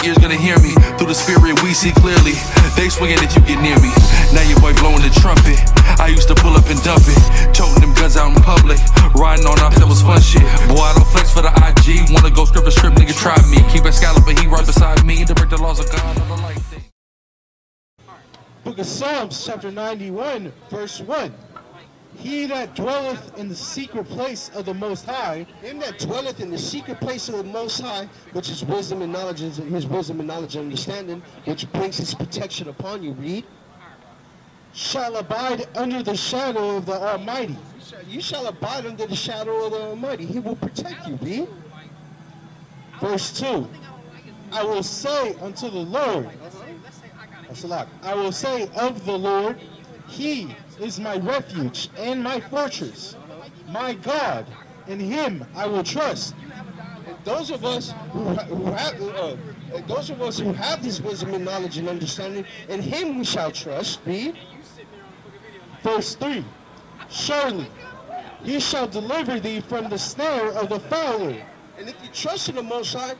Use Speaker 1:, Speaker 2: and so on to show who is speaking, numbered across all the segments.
Speaker 1: ears gonna hear me. Through the spirit we see clearly. They swinging if you get near me. Now your boy blowing the trumpet. I used to pull up and dump it. Toting them guns out in public. Riding on off, that was fun shit. Boy, I don't flex for the IG. Wanna go script a script, nigga, try me. Keep Excalibur, he right beside me. To break the laws of God, I don't like things.
Speaker 2: Book of Psalms, chapter 91, verse 1. He that dwelleth in the secret place of the Most High,
Speaker 3: him that dwelleth in the secret place of the Most High, which is wisdom and knowledge, his wisdom and knowledge and understanding, which brings his protection upon you, read,
Speaker 2: shall abide under the shadow of the Almighty.
Speaker 3: You shall abide under the shadow of the Almighty. He will protect you, read.
Speaker 2: Verse 2. I will say unto the Lord, I will say of the Lord, He is my refuge and my fortress, my God, in Him I will trust.
Speaker 3: And those of us who have this wisdom and knowledge and understanding, in Him we shall trust. Read.
Speaker 2: Verse 3. Surely He shall deliver thee from the snare of the fowler.
Speaker 3: And if you trust in the Most High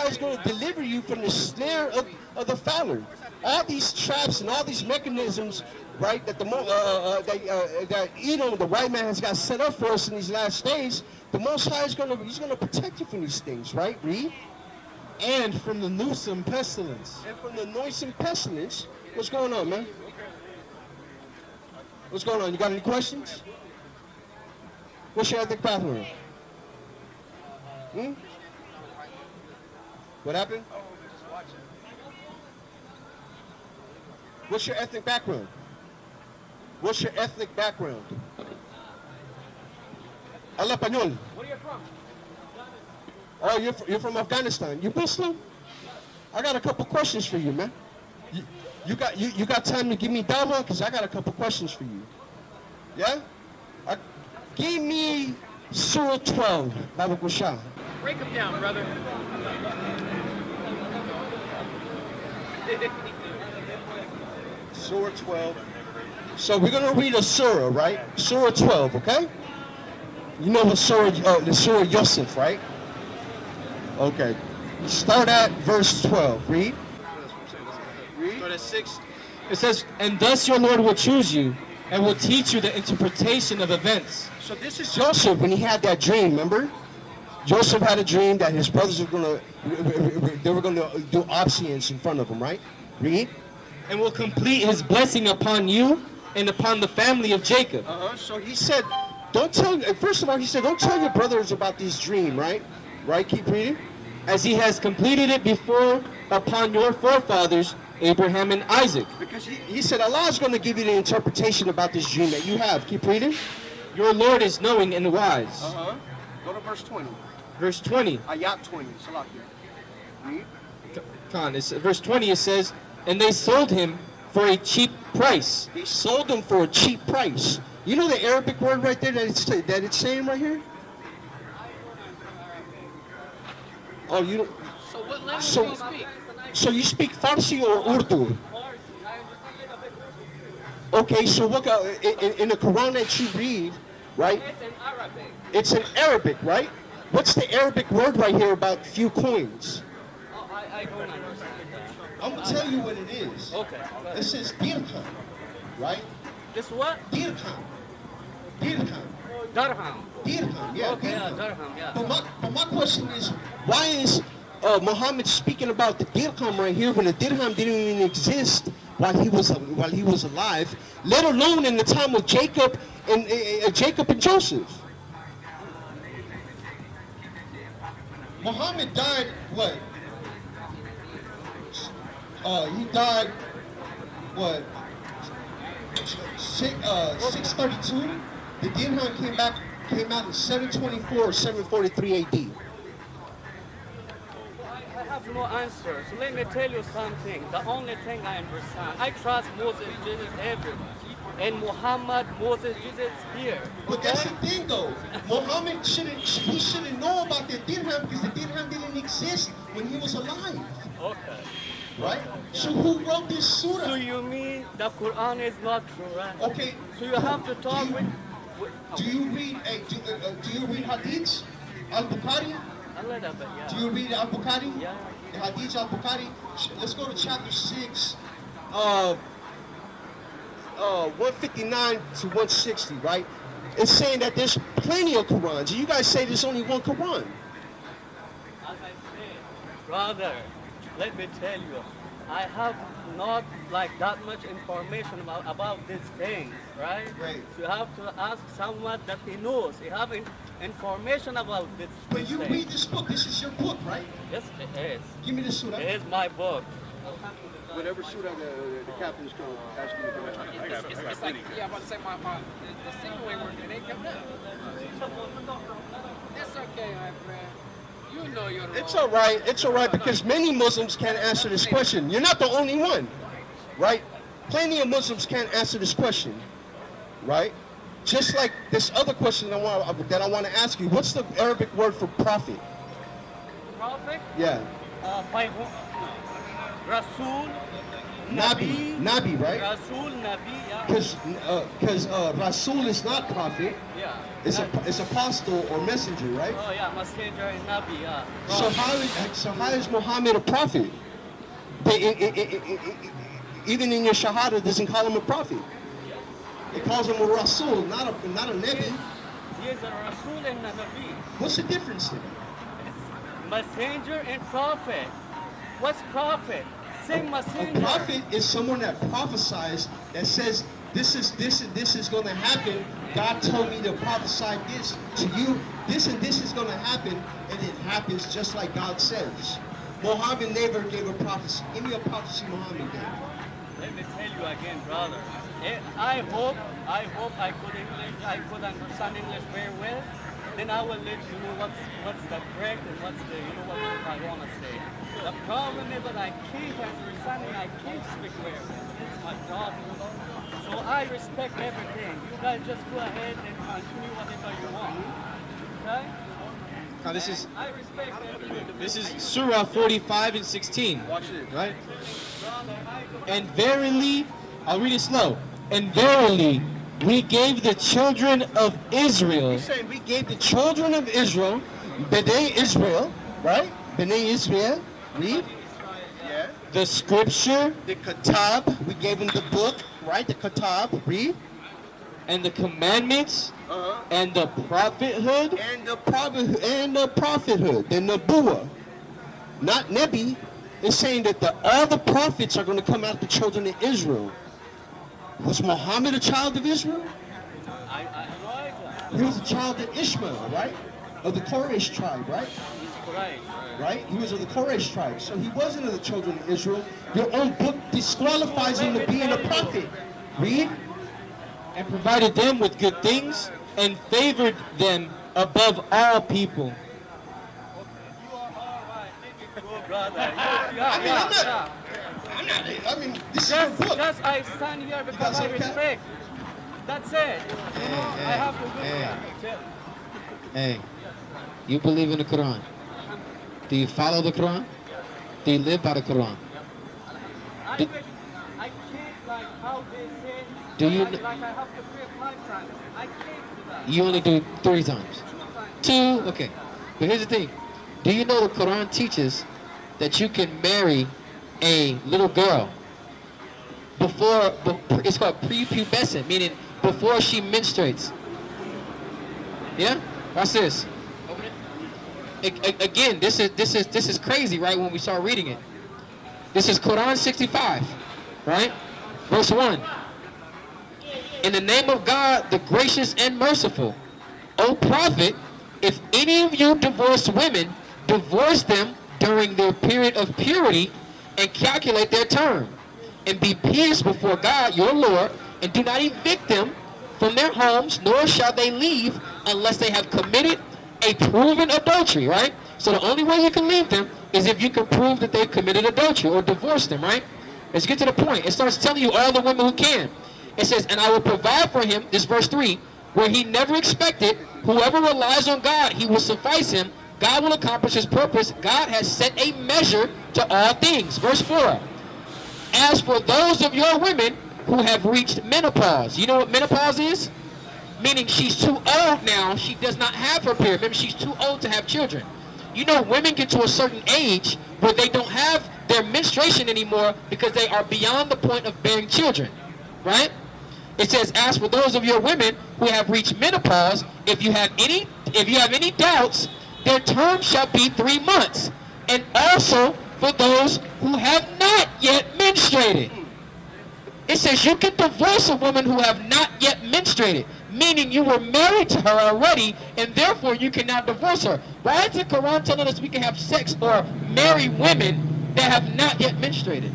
Speaker 3: is going to deliver you from the snare of the fowler. All these traps and all these mechanisms, right, that the right man has got set up for us in these last days, the Most High is he's going to protect you from these things, right? Read.
Speaker 2: And from the noisome pestilence.
Speaker 3: And from the noisome pestilence. What's going on, man? What's going on? You got any questions? What's your ethnic background? What happened? What's your ethnic background? What's your ethnic background? Habla español.
Speaker 4: Where are you from?
Speaker 3: Oh, you're from Afghanistan. You Muslim? I got a couple questions for you, man. You got time to give me dawah? Because I got a couple questions for you. Yeah? Give me Surah 12, Baba Kusha.
Speaker 4: Break them down, brother.
Speaker 3: Surah 12. So we're going to read a surah, right? Surah 12, okay? You know the surah Yosef, right? Okay. Start at verse 12. Read.
Speaker 2: Start at 6. It says, and thus your Lord will choose you and will teach you the interpretation of events.
Speaker 3: So this is Joseph when he had that dream, remember? Joseph had a dream that his brothers were going to do obedience in front of him, right? Read.
Speaker 2: And will complete his blessing upon you and upon the family of Jacob.
Speaker 3: So he said, first of all, he said, don't tell your brothers about this dream, right? Right, keep reading.
Speaker 2: As he has completed it before upon your forefathers, Abraham and Isaac.
Speaker 3: Because he said, Allah is going to give you the interpretation about this dream that you have. Keep reading.
Speaker 2: Your Lord is knowing and wise.
Speaker 3: Go to verse 20.
Speaker 2: Verse 20.
Speaker 3: Ayat 20. Read.
Speaker 2: Verse 20, it says, and they sold him for a cheap price.
Speaker 3: They sold him for a cheap price. You know the Arabic word right there that it's saying right here? Oh, you don't.
Speaker 4: So what language do you speak?
Speaker 3: So you speak Farsi or Urdu? Okay, so look, in the Quran that you read, right?
Speaker 4: It's in Arabic.
Speaker 3: It's in Arabic, right? What's the Arabic word right here about few coins?
Speaker 4: Oh, I don't understand that.
Speaker 3: I'm going to tell you what it is.
Speaker 4: Okay.
Speaker 3: It says dirham, right?
Speaker 4: This what?
Speaker 3: Dirham.
Speaker 4: Dirham.
Speaker 3: Dirham, yeah.
Speaker 4: Okay, yeah, dirham, yeah.
Speaker 3: But my question is, why is Muhammad speaking about the dirham right here when the dirham didn't even exist while he was alive, let alone in the time of Jacob and Joseph? Muhammad died what? He died what? 632. The dirham came out in 724 or 743 AD.
Speaker 4: I have no answer. So let me tell you something. The only thing I understand, I trust Moses, Jesus, everyone. And Muhammad, Moses, Jesus here.
Speaker 3: But that's the thing though. Muhammad shouldn't know about the dirham because the dirham didn't exist when he was alive.
Speaker 4: Okay.
Speaker 3: Right? So who wrote this surah?
Speaker 4: So you mean the Quran is not correct?
Speaker 3: Okay.
Speaker 4: So you have to talk with
Speaker 3: do you read hadiths? Al-Bukhari?
Speaker 4: a little bit, yeah.
Speaker 3: Do you read Al-Bukhari?
Speaker 4: Yeah.
Speaker 3: the Hadith al-Bukhari. Let's go to chapter 6, 159 to 160, right? It's saying that there's plenty of Qurans. And you guys say there's only one Quran.
Speaker 4: As I said, brother, let me tell you, I have not like that much information about these things, right?
Speaker 3: Right.
Speaker 4: So you have to ask someone that he knows. He have information about this.
Speaker 3: When you
Speaker 4: things.
Speaker 3: read this book, this is your book, right?
Speaker 4: Yes, it is.
Speaker 3: Give me the surah.
Speaker 4: It is my book.
Speaker 3: Whatever surah the captain's going to ask you to go.
Speaker 5: It's like, yeah, I'm about to say the signal ain't working. It ain't coming up. It's okay, my friend. You know you're the
Speaker 3: It's all right. It's all right because many Muslims can't answer this question. You're not the only one, right? Plenty of Muslims can't answer this question, right? Just like this other question that I want to ask you. What's the Arabic word for prophet?
Speaker 4: Prophet,
Speaker 3: Yeah,
Speaker 4: Rasul,
Speaker 3: Nabi, Nabi, right?
Speaker 4: Rasul, Nabi, yeah.
Speaker 3: Because Rasul is not prophet.
Speaker 4: Yeah.
Speaker 3: It's apostle or messenger, right?
Speaker 4: Oh yeah, messenger and Nabi, yeah.
Speaker 3: So how is Muhammad a prophet? Even in your Shahada, it doesn't call him a prophet. It calls him a Rasul, not a Nabi.
Speaker 4: He is a Rasul and a Nabi.
Speaker 3: What's the difference then?
Speaker 4: Messenger and prophet. What's prophet? Same
Speaker 3: A
Speaker 4: messenger.
Speaker 3: prophet is someone that prophesies, that says, this is going to happen. God told me to prophesy this to you. This and this is going to happen, and it happens just like God says. Muhammad never gave a prophecy. Give me a prophecy Muhammad gave.
Speaker 4: Let me tell you again, brother. I hope I could English, I could understand English very well. Then I will let you know what's the correct and what's the what I want to say. The problem is that I can't understand and I can't speak well. That's my problem. So I respect everything. You guys just go ahead and continue whatever you want. Okay?
Speaker 2: Now this is
Speaker 4: I respect everything.
Speaker 2: Surah 45 and 16.
Speaker 3: Watch it.
Speaker 2: Right?
Speaker 4: Brother,
Speaker 2: And verily, I'll read it slow. And verily, we gave the children of Israel.
Speaker 3: He's saying we gave the children of Israel, B'nai Israel, right? B'nai Israel, read. Yeah.
Speaker 2: The scripture
Speaker 3: The Kitab, we gave them the book, right? The Kitab, read.
Speaker 2: and the commandments
Speaker 3: Uh-huh.
Speaker 2: and the prophethood.
Speaker 3: And the prophethood, the Nabuah, not Nebi. It's saying that all the prophets are going to come out the children of Israel. Was Muhammad a child of Israel?
Speaker 4: right.
Speaker 3: He was a child of Ishmael, right? Of the Quraysh tribe, right?
Speaker 4: Right.
Speaker 3: Right? He was of the Quraysh tribe. So he wasn't of the children of Israel. Your own book disqualifies him to being a prophet. Read.
Speaker 2: And provided them with good things and favored them above all people.
Speaker 4: You are all right. Let me go, brother.
Speaker 3: I mean, this is your book.
Speaker 4: Just I stand here because I respect. That's it. You know, I have to do that.
Speaker 6: Hey, you believe in the Quran? Do you follow the Quran? Do you live by the Quran?
Speaker 4: I can't like how they say.
Speaker 6: Do you-
Speaker 4: Like I have to pray 5 times. I can't do that.
Speaker 6: You only do 3 times.
Speaker 4: 2 times.
Speaker 6: 2? Okay. But here's the thing. Do you know the Quran teaches that you can marry a little girl before it's called prepubescent, meaning before she menstruates? Yeah? Watch this. Again, this is crazy, right? When we start reading it. This is Quran 65, right? Verse 1. In the name of God, the gracious and merciful. O Prophet, if any of you divorce women, divorce them during their period of purity and calculate their term. And be pious before God, your Lord, and do not evict them from their homes, nor shall they leave unless they have committed a proven adultery, right? So the only way you can leave them is if you can prove that they've committed adultery or divorce them, right? Let's get to the point. It starts telling you all the women who can. It says, and I will provide for him, this verse 3, where he never expected, whoever relies on God, he will suffice him. God will accomplish his purpose. God has set a measure to all things. Verse 4, as for those of your women who have reached menopause, you know what menopause is? Meaning she's too old now, she does not have her period. Remember, she's too old to have children. You know, women get to a certain age where they don't have their menstruation anymore because they are beyond the point of bearing children, right? It says, as for those of your women who have reached menopause, if you have any doubts, their term shall be 3 months. And also for those who have not yet menstruated. It says you can divorce a woman who have not yet menstruated, meaning you were married to her already, and therefore you can now divorce her. Why is the Quran telling us we can have sex or marry women that have not yet menstruated?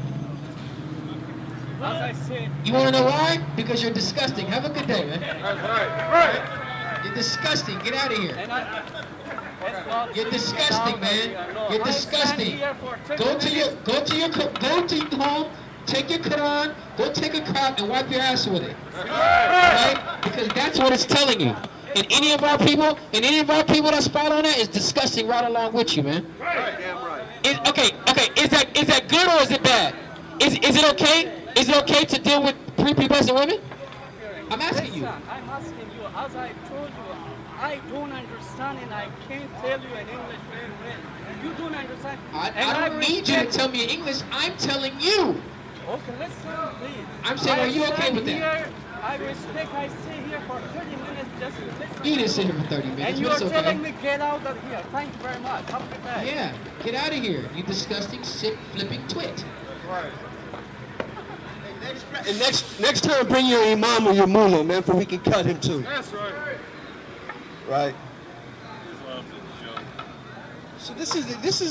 Speaker 4: As I said,
Speaker 6: You want to know why? Because you're disgusting. Have a good day, man.
Speaker 3: Right.
Speaker 6: You're disgusting. Get out of here.
Speaker 4: and as well,
Speaker 6: You're disgusting, man. You're
Speaker 4: I stand
Speaker 6: disgusting.
Speaker 4: here for 30
Speaker 6: Go to your
Speaker 4: minutes.
Speaker 6: home, take your Quran, go take a crap and wipe your ass with it. Right? Because that's what it's telling you. And any of our people that's following that is disgusting right along with you, man.
Speaker 3: Right. Damn right.
Speaker 6: Okay. Is that good or is it bad? Is it okay? Is it okay to deal with prepubescent women? I'm asking you.
Speaker 4: Listen, I'm asking you, as I told you, I don't understand and I can't tell you in English very well. You don't understand.
Speaker 6: I don't need you to tell me in English. I'm telling you.
Speaker 4: Okay, listen, please.
Speaker 6: I'm saying, are you okay with that?
Speaker 4: Here, I respect, I stay here for 30 minutes just to listen.
Speaker 6: You didn't sit here for 30 minutes.
Speaker 4: And you
Speaker 6: but
Speaker 4: are
Speaker 6: it's okay.
Speaker 4: telling me get out of here. Thank you very much. Have a good day.
Speaker 6: Yeah, get out of here, you disgusting, sick, flipping twit.
Speaker 3: Right. And next time, bring your imam or your mullah, man, for we can cut him too.
Speaker 5: That's right.
Speaker 3: Right. So this is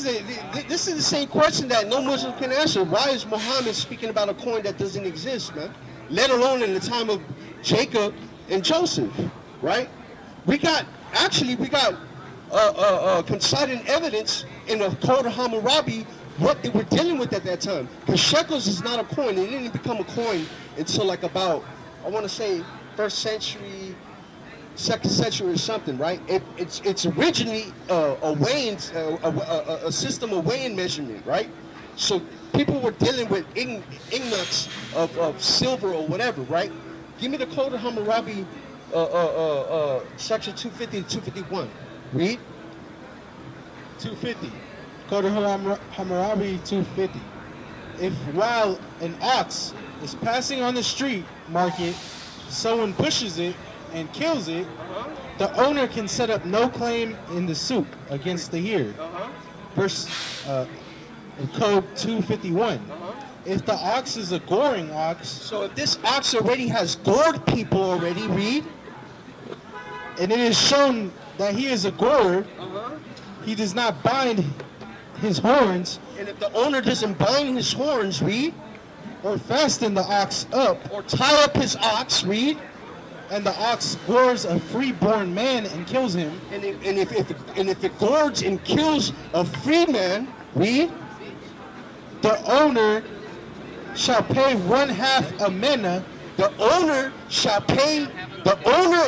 Speaker 3: the same question that no Muslim can answer. Why is Muhammad speaking about a coin that doesn't exist, man? Let alone in the time of Jacob and Joseph, right? We got coincident evidence in the Code of Hammurabi what they were dealing with at that time. Because shekels is not a coin. It didn't become a coin until like about, I want to say, 1st century, 2nd century or something, right? It's originally a system of weighing measurement, right? So people were dealing with ingots of silver or whatever, right? Give me the Code of Hammurabi, section 250 to 251. Read.
Speaker 2: 250. Code of Hammurabi 250. If while an ox is passing on the street market, someone pushes it and kills it, the owner can set up no claim in the suit against the heir. Verse Code 251. If the ox is a goring ox,
Speaker 3: So if this ox already has gored people already, read.
Speaker 2: and it is shown that he is a gorer, he does not bind his horns
Speaker 3: And if the owner doesn't bind his horns, read.
Speaker 2: or fasten the ox up,
Speaker 3: Or tie up his ox, read.
Speaker 2: and the ox gores a freeborn man and kills him,
Speaker 3: And if it gores and kills a free man, read.
Speaker 2: the owner shall pay 1/2 a mina.
Speaker 3: The owner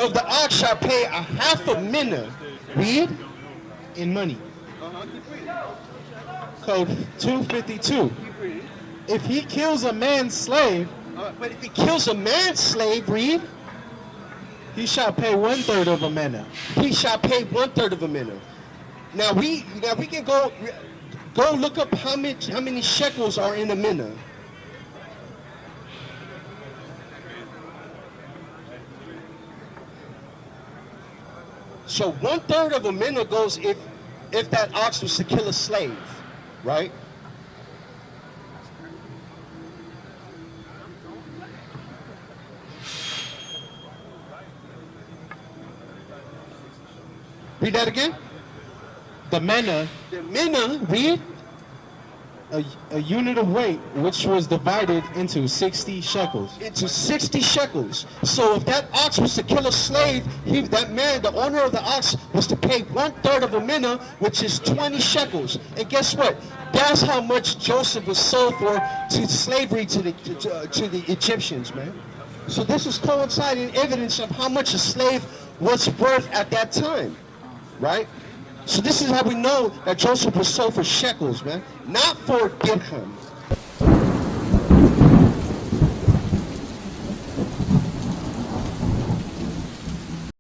Speaker 3: of the ox shall pay 1/2 mina. Read.
Speaker 2: In money. Code 252. If he kills a man's slave,
Speaker 3: But if he kills a man's slave, read.
Speaker 2: he shall pay 1/3 of a mina.
Speaker 3: He shall pay 1/3 of a mina. Now we can go look up how many shekels are in a mina. So 1/3 of a mina goes if that ox was to kill a slave, right? Read that again.
Speaker 2: The mina,
Speaker 3: The mina, read.
Speaker 2: a unit of weight, which was divided into 60 shekels.
Speaker 3: Into 60 shekels. So if that ox was to kill a slave, that man, the owner of the ox, was to pay 1/3 of a mina, which is 20 shekels. And guess what? That's how much Joseph was sold for to slavery to the Egyptians, man. So this is coinciding evidence of how much a slave was worth at that time, right? So this is how we know that Joseph was sold for shekels, man, not for dirham.